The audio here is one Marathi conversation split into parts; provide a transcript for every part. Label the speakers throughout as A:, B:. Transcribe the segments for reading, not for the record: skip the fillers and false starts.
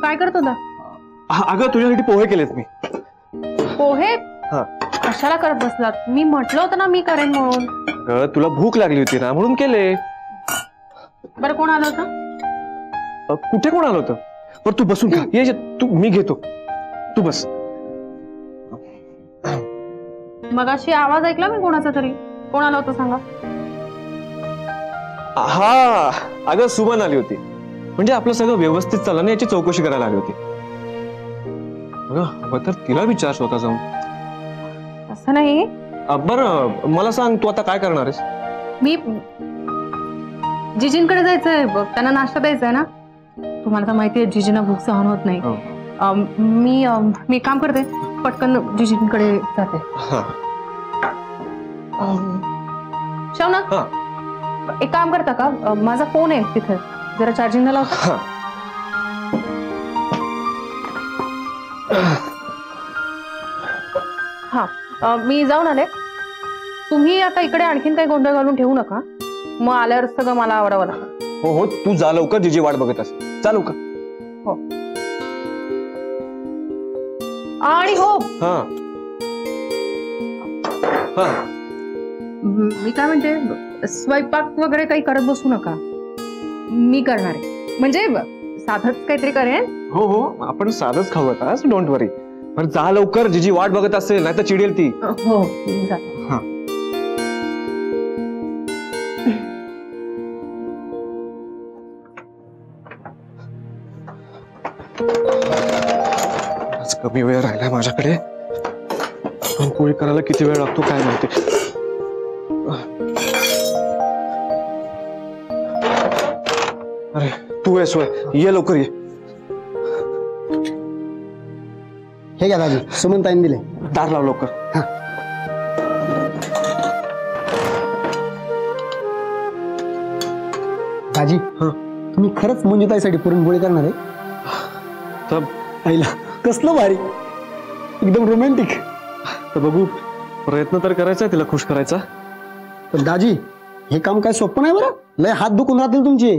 A: काय करत होता?
B: अगं तुझ्यासाठी पोहे केलेत मी.
A: पोहे? कशाला करत बसलात? मी म्हटलं होतं ना मी करेन म्हणून.
B: अगं तुला भूक लागली होती ना म्हणून केले.
A: बरं कोण आलं होतं?
B: कुठे कोण आलं होतं? पण तू बसून खा. ये तू, मी घेतो, तू बस.
A: मगाशी आवाज ऐकला मी कोणाचा तरी. कोण आलं होतं सांगा?
B: हा अगं सुमन आली होती. म्हणजे आपलं सगळं व्यवस्थित चाललं ना याची चौकशी करायला आली होती. अगं तर तिला विचार स्वतः जाऊन.
A: असं नाही.
B: बरं मला सांग तू आता काय करणार आहेस?
A: मी जिजींकडे जायचंय बघ, त्यांना नाश्ता द्यायचा आहे ना. तुम्हाला तर माहिती आहे जिजींना भूक सहन होत नाही. मी काम करते, पटकन जिजींकडे जाते. शौनक एक काम करता का, माझा फोन आहे तिथे, जरा चार्जिंगला लावता. हा मी जाऊन आले. तुम्ही आता इकडे आणखीन काही गोंधळ घालून ठेवू नका, मग आल्यावर सगळं मला आवडावं लागतं.
B: हो हो तू जा लवकर, जिजी वाट बघत असेल. चालू का?
A: हो. आणि हो मी काय म्हणते, स्वयंपाक वगैरे काही करत बसू नका, मी करणार आहे. म्हणजे साधंच काहीतरी करेन.
B: हो हो आपण साधंच खाऊ आता, डोंट वरी. पण जा लवकर, जिजी वाट बघत असेल, नाही तर चिडेल ती.
A: हो
B: आज कमी वेळ राहिला माझ्याकडे. पोळी करायला किती वेळ लागतो काय माहिती. अरे तू आहेस होय, ये लवकर ये.
C: हे घ्या दाजी, सुमनताईने दिले.
B: दार लाव लवकर.
C: दाजी तुम्ही खरंच मंजुताईसाठी पुरणपोळी करणार आहे?
B: तर
C: आईला कसलं भारी, एकदम रोमॅन्टिक.
B: तर बघू, प्रयत्न तर करायचा तिला खुश करायचा.
C: पण दाजी हे काम काय सोपं नाही बरं. लय हात दुखून राहतील तुमचे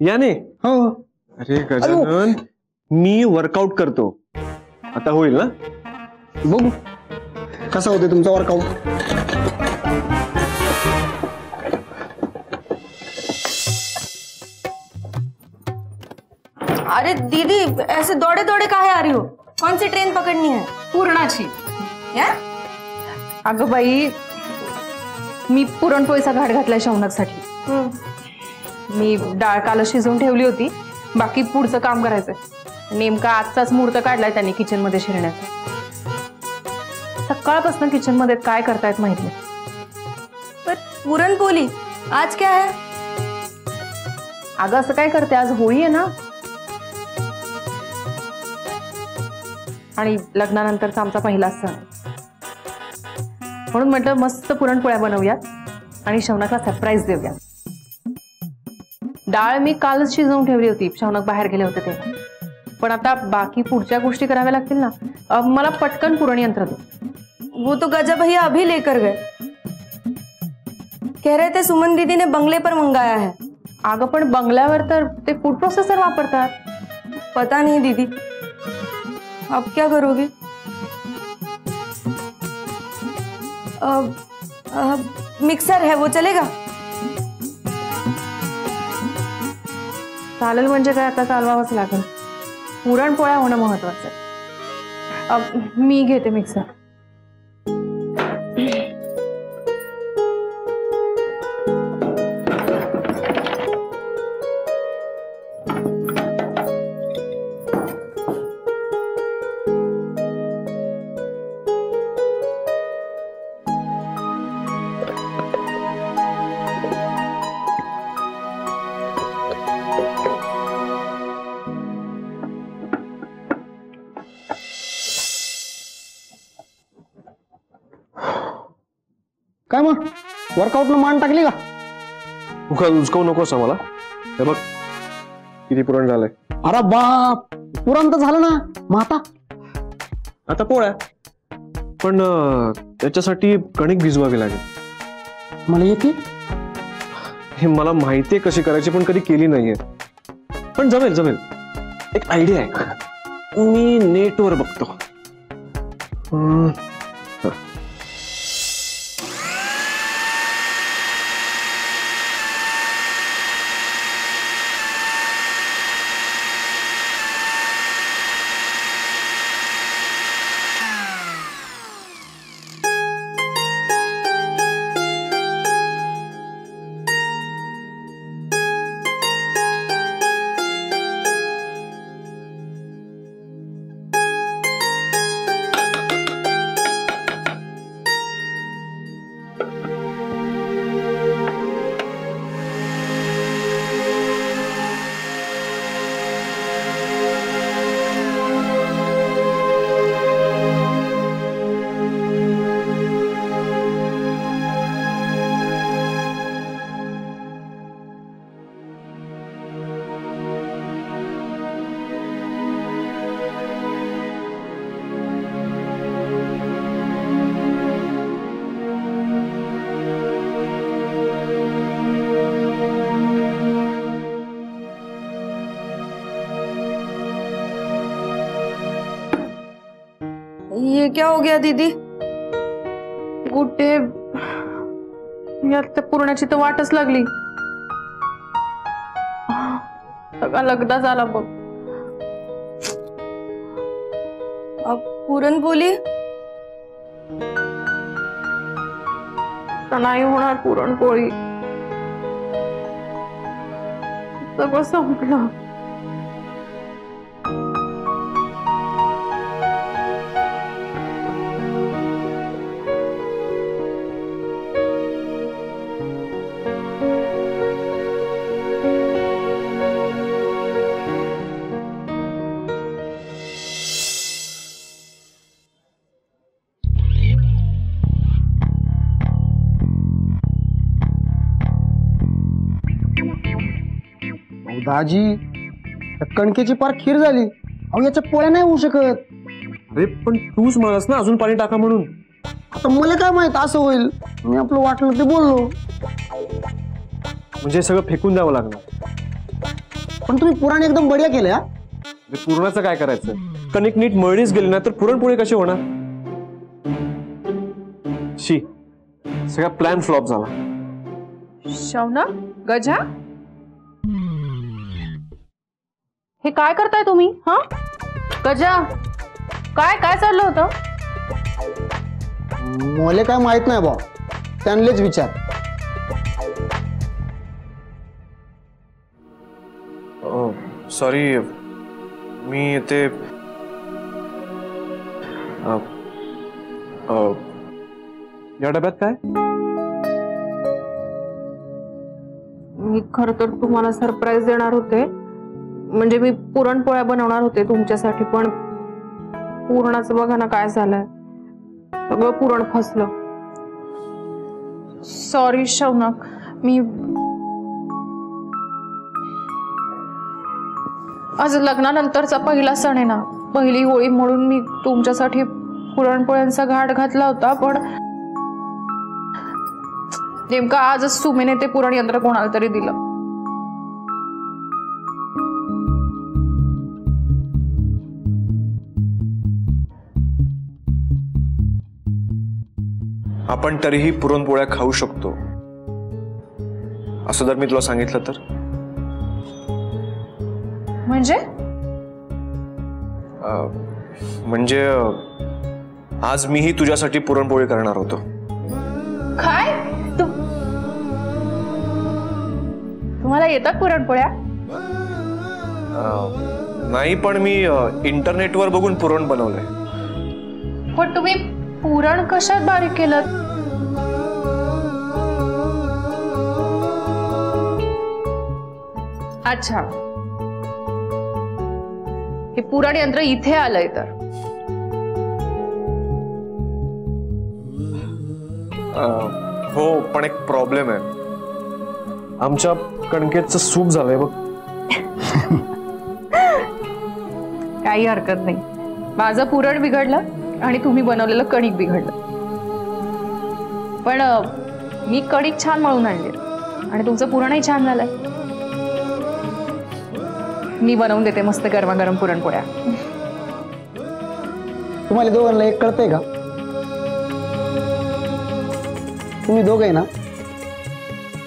B: याने.
C: हो.
B: अरे गजानन, मी वर्कआउट करतो, आता होईल ना.
C: बघू कसं होते तुमचा वर्कआउट.
D: अरे दीदी ऐसे दौड़े दौड़े काहे आ रही हो? कौन सी ट्रेन पकड़नी है?
A: पूर्णाची.
D: या?
A: अगं बाई, मी पुरणपोळीचा घाट घातलाय शौनकसाठी. मी डाळ कालच शिजवून ठेवली होती, बाकी पुढचं काम करायचंय. नेमका आजचाच मुहूर्त काढलाय त्यांनी किचन मध्ये शिरण्याचा. सकाळपासून किचन मध्ये काय करतायत माहित नाही.
D: पर पुरणपोळी आज क्या है?
A: अगं असं काय करते, आज होळी आहे ना, आणि लग्नानंतरचा आमचा पहिला सण, म्हणून म्हटलं मस्त पुरणपोळ्या बनवूयात आणि शौनकला सरप्राईज देऊया. डाळ मी कालच शिजवून ठेवली होती, शौनक बाहेर गेले होते तेव्हा. पण आता बाकी पुढच्या गोष्टी कराव्या लागतील ना. मला पटकन पुरण यंत्र दो.
D: वो तो गजा भैया अभी लेकर गए, कह रहे थे सुमन दीदी ने बंगले पर मंगाया है.
A: अगं पण बंगल्यावर तर ते फूड प्रोसेसर वापरतात.
D: पता नहीं दीदी, अब क्या करोगी? मिक्सर है वो चलेगा?
A: चालेल म्हणजे काय, आता चालवावंच लागेल. पुरणपोळ्या होणं महत्वाचं आहे. मी घेते मिक्सर.
C: काय मग वर्कआउट न मान टाकली का?
B: उचकवू नकोस आम्हाला. हे बघ किती पुरण झालंय.
C: अरे बाप, पुरण तर झालं ना. मग
B: आता पोळ्या, पण त्याच्यासाठी कणिक भिजवावी लागेल.
C: मला येते.
B: हे मला माहितीये कशी करायची, पण कधी केली नाहीये. पण जमेल जमेल. एक आयडिया आहे, मी नेटवर बघतो.
D: ये क्या हो गया दीदी?
A: कुठे यात त्या पुरणाची तर वाटच लागली. सगळा लगदा झाला बघ.
D: अब पुरणपोळी
A: तर नाही होणार पुरणपोळी. सगळं संपलं.
C: दाजी, त्या कणकेची पार खीर झाली. अहो याच्या पोळ्या नाही होऊ शकत.
B: अरे पण तूच म्हणस ना अजून पाणी टाका म्हणून.
C: आता मला काय माहित असं होईल. मी आपलं वाटलं ते बोललो.
B: म्हणजे सगळं फेकून द्यावं लागणार.
C: पण तुम्ही पुराण एकदम बढिया केलं हा.
B: पुरणाचं काय करायचं, कणिक नीट मळलीच गेली ना तर पुरणपोळी कशी होणार. शी, सगळा प्लॅन फ्लॉप झाला.
A: शौनक, गजा, हे काय करताय तुम्ही? हा गजा, काय काय चाललं होतं?
C: मला काय माहित नाही भाऊ, त्यांनाच विचार.
B: सॉरी, मी ते या डब्यात काय?
A: मी खर तर तुम्हाला सरप्राईज देणार होते. म्हणजे मी पुरणपोळ्या बनवणार होते तुमच्यासाठी, पण पुरणाचं बघा ना काय झालंय. सगळं पुरण फसलं. सॉरी शौनक. मी आज लग्नानंतरचा पहिला सण आहे ना, पहिली होळी म्हणून मी तुमच्यासाठी पुरणपोळ्यांचा घाट घातला होता, पण नेमका आजच सुमीने ते पुरण यंत्र कोणाला तरी दिलं.
B: आपण तरीही पुरणपोळ्या खाऊ शकतो असं जर मी तुला सांगितलं तर? म्हणजे आज मीही तुझ्यासाठी पुरणपोळी करणार होतो.
A: काय? तुम्हाला येतात पुरणपोळ्या?
B: नाही, पण मी इंटरनेटवर बघून पुरण बनवलंय.
A: पण तुम्ही पुरण कशात बारीक केलं? अच्छा, हे पुरण यंत्र इथे आलंय तर.
B: हो, पण एक प्रॉब्लेम आहे. आमच्या कणकेचं सूप झालंय बघ.
A: काही हरकत नाही. माझं पुरण बिघडलं आणि तुम्ही बनवलेलं कणिक बिघडलं. पण मी कणिक छान मळून आणली आणि तुमचं पुरणही छान झालंय. मी बनवून देते मस्त गरमागरम पुरणपोळ्या.
C: तुम्हाला दोघांना एक कळतंय का? तुम्ही दोघं आहे ना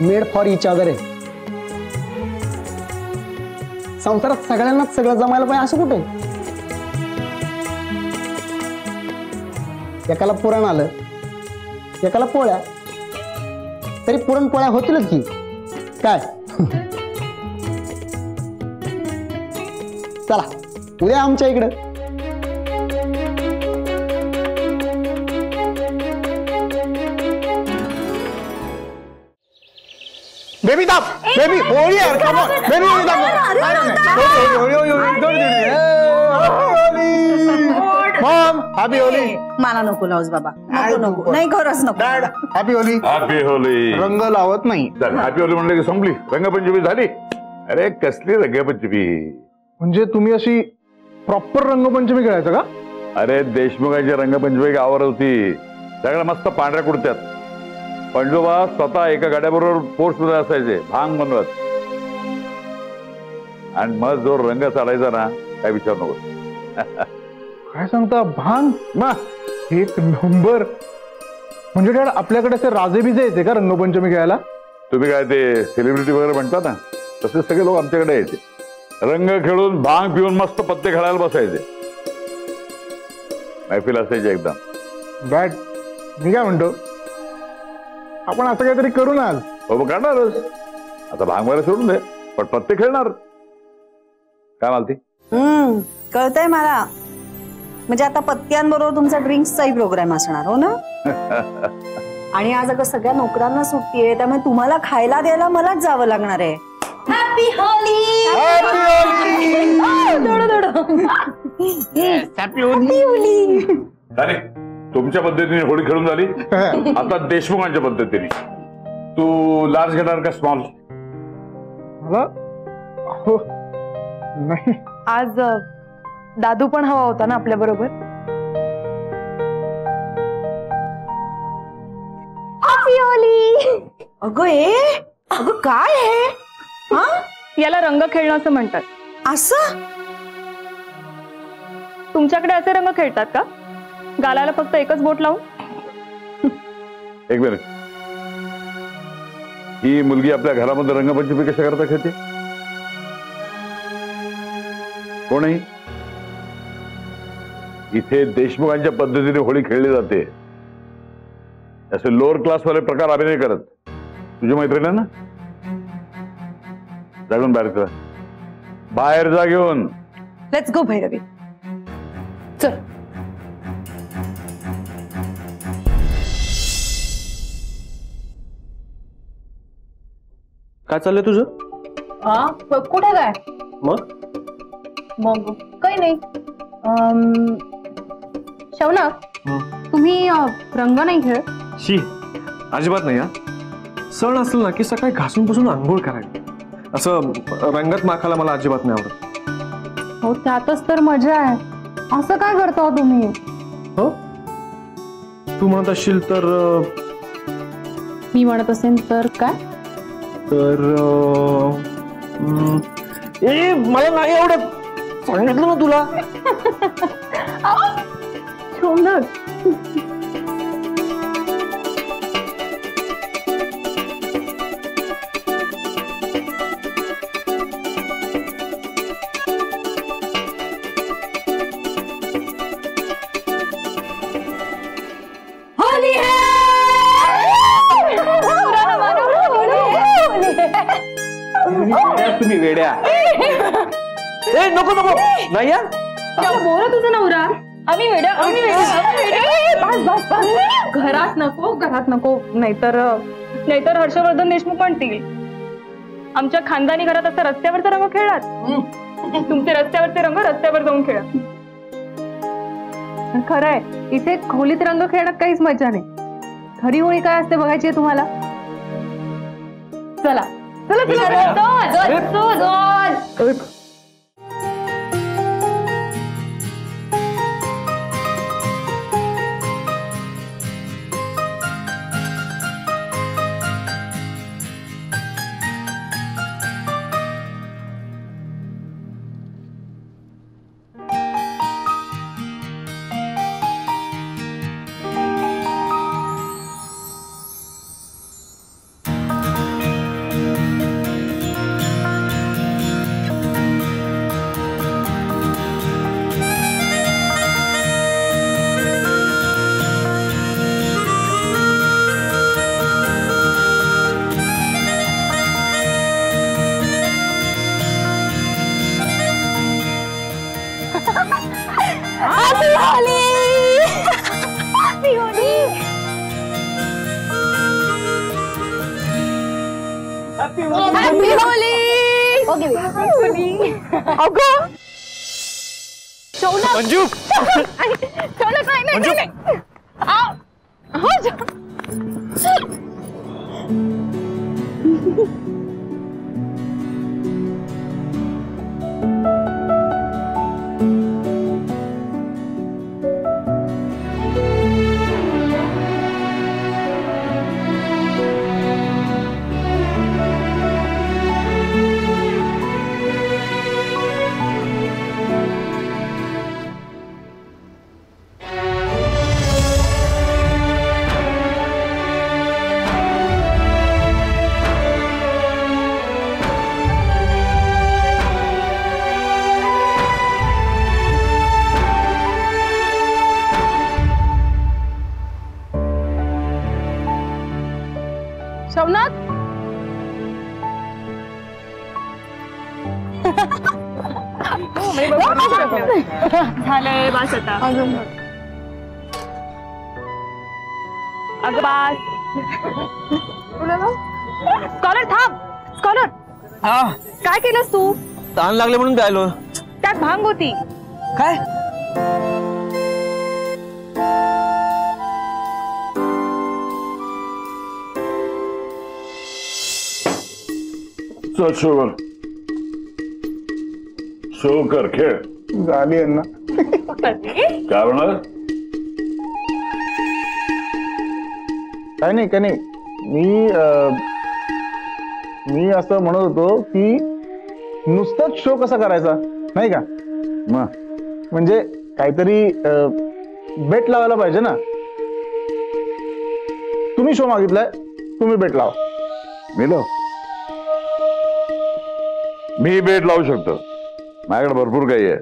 C: मेड फॉर इच अदर आहे. संसारात सगळ्यांनाच सगळं जमायला पाहिजे असं कुठे? एकाला पुरण आलं, एकाला पोळ्या, तरी पुरणपोळ्या होतीलच की काय? चला उद्या आमच्या इकडं. बेबी दाब, बेबी होळी यार, कम ऑन बेबी, होळी दाब. Maugham happy Holy.
D: मला नको लावूस बाबा, नको नको, नाही खरंच नको.
C: Dad happy Holy.
E: Happy Holy.
C: रंग लावत नाही.
E: हॅपी होली म्हणलं की संपली रंगपंचमी झाली. अरे कसली रंगपंचमी?
C: म्हणजे तुम्ही अशी प्रॉपर रंगपंचमी खेळायचं का?
E: अरे देशमुखांची रंगपंचमी गावावर होती. सगळ्या मस्त पांढऱ्या कुडत्यात. पंजोबा स्वतः एका गाड्याबरोबर पोस्ट मध्ये असायचे भांग बनवत. आणि मग जो रंग चालायचा ना काय विचार नको.
C: काय सांगता? भांग? मग एक नंबर. म्हणजे डॅड आपल्याकडे असे राजे बिजे येते का रंगपंचमी खेळायला?
E: तुम्ही काय ते सेलिब्रिटी वगैरे म्हणता ना तसे सगळे लोक आमच्याकडे यायचे. रंग खेळून भांग पिऊन मस्त पत्ते खेळायला बसायचे. मैफिल असायची एकदम.
C: डॅड मी काय म्हणतो, आपण असं काहीतरी करू ना आज.
E: हो मग करणारच. आता भांग वगैरे सोडून दे पण पत्ते खेळणार. काय मालती?
D: कळतंय मला. म्हणजे आता पत्त्यांबरोबर तुमचा ड्रिंक्सचाही प्रोग्राम असणार हो ना? आणि आज अगं सगळ्या नोकरांना सुट्टी आहे, त्यामुळे तुम्हाला खायला द्यायला मलाच जावं लागणार आहे. Happy Holy.
E: अरे तुमच्या पद्धतीने होळी खेळून झाली. आता देशमुखांच्या पद्धतीने. तू लार्ज घेणार का स्मॉल?
C: मला हो नाही.
A: आज दादू पण हवा होता ना आपल्या बरोबर.
D: Happy Holy. अगं अगं काय आहे? हा,
A: याला रंग खेळणं असं म्हणतात.
D: असं
A: तुमच्याकडे असे रंग खेळतात का? गालाला फक्त एकच बोट लावून?
E: एक मिनिट. ही मुलगी आपल्या घरामध्ये रंगपंचमी कशा करता खेळते? कोणही इथे देशमुखांच्या पद्धतीने होळी खेळली जाते. असे लोअर क्लास वाले प्रकार आम्ही नाही करत. तुझी मैत्रीण आहे ना? जागून बाहेर जा. बाहेर जा घेऊन.
A: Let's go Bhairavi. चल.
B: काय चाललंय तुझं?
A: कुठे काय? मग काही नाही. शौनक तुम्ही रंग नाही खेळत?
B: शी अजिबात नाही. सण असलं ना की सकाळी घासून पुसून आंघोळ करायला. असं रंगात माखायला मला अजिबात नाही आवडत.
A: हो त्यातच तर मजा आहे. असं काय करता तुम्ही?
B: हो तू म्हणत असशील तर.
A: मी म्हणत असेल तर काय?
B: तर मला नाही आवडत. सांगितलं ना तुला.
A: शौनक
B: तुम्ही वेड्या. नको नको नाही यार.
A: बोला तुझा नवरा. आम्ही वेड्या. घरात नको, घरात नको. नाहीतर हर्षवर्धन देशमुख म्हणतील आमच्या खानदानी घरात असं रस्त्यावरचा रंग खेळलात. तुमचे रस्त्यावरचे रंग रस्त्यावर जाऊन खेळा. खरंय इथे खोलीत रंग खेळण्यात काहीच मजा नाही. खरी होळी काय असते बघायची आहे तुम्हाला. चला चला चला. Happy Holy. अगं शौनक,
B: मंजू
A: शौनक नाही. शौनक झालंय बस आता. अगं बास. स्कॉलर थांब. स्कॉलर काय केलंस तू?
B: ताण लागले म्हणून प्यायलो.
A: त्यात भांग होती.
B: काय?
E: चल शुगर शो कर खेळ
C: झाली यांना.
E: काय म्हणणार?
C: काय नाही मी असं म्हणत होतो की नुसतंच शो कसा करायचा नाही का?
E: मग
C: म्हणजे काहीतरी बेट लावायला पाहिजे ना. तुम्ही शो मागितलाय, तुम्ही बेट लावा.
E: मी बेट लावू शकतो. माझ्याकडे भरपूर काही आहे.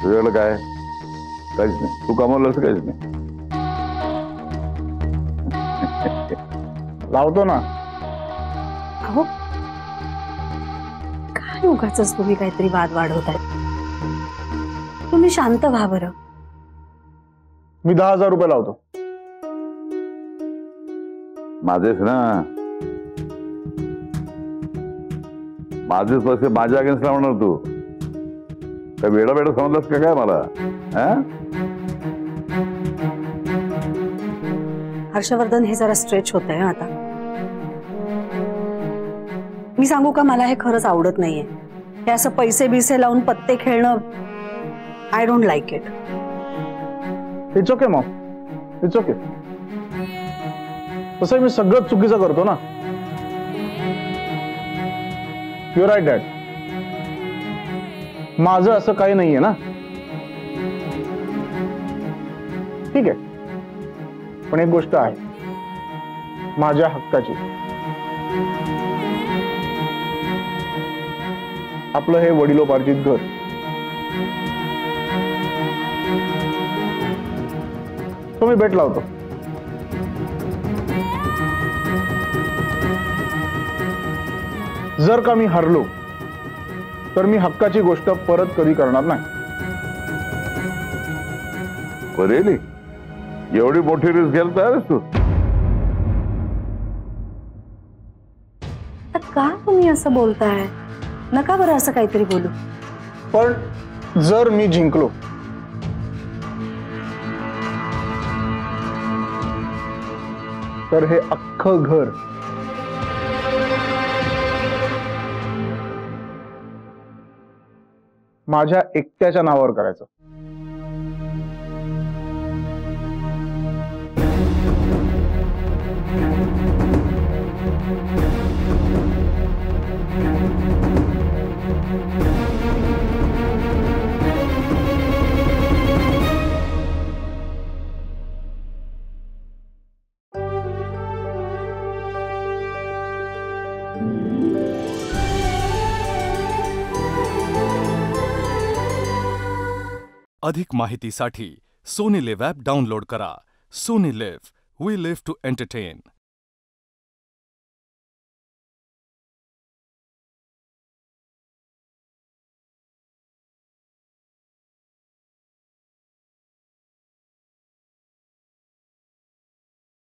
E: तुझ्याकडे काय? काहीच नाही. तू कमावलं असं काहीच नाही.
C: लावतो ना.
D: अहो काय उगाचच तुम्ही काहीतरी वाद वाढवताय. तुम्ही शांत व्हा बरं.
C: मी 10,000 रुपये लावतो.
E: माझेच ना. माझेच पैसे माझ्या अगेन्स्ट लावणार तू? काय वेडा वेडा समजलास का काय मला?
D: हर्षवर्धन हे जरा स्ट्रेच होत आहे आता. मी सांगू का, मला हे खरंच आवडत नाहीये. हे असं पैसे बिसे लावून पत्ते खेळणं, I don't like it.
C: It's okay mom, it's okay. तसं मी सगळं चुकीचं करतो ना. You right dad. माझं असं काही नाहीये ना. ठीक आहे, पण एक गोष्ट आहे माझ्या हक्काची. आपलं हे वडिलोपार्जित घर. तो मी बेट लावतो. जर का मी हरलो तर मी हक्काची गोष्ट परत कधी करणार नाही.
E: रिअली? एवढी मोठी रिस्क घ्यायला तयार आहेस तू?
D: का तुम्ही असं बोलताय? नका बरं असं काहीतरी बोलू.
C: पण जर मी जिंकलो तर हे अख्खं घर माझ्या एकट्याच्या नावावर करायचं.
F: अधिक माहितीसाठी सोनी लिव्ह ॲप डाउनलोड करा. Sony LIV, we live to entertain.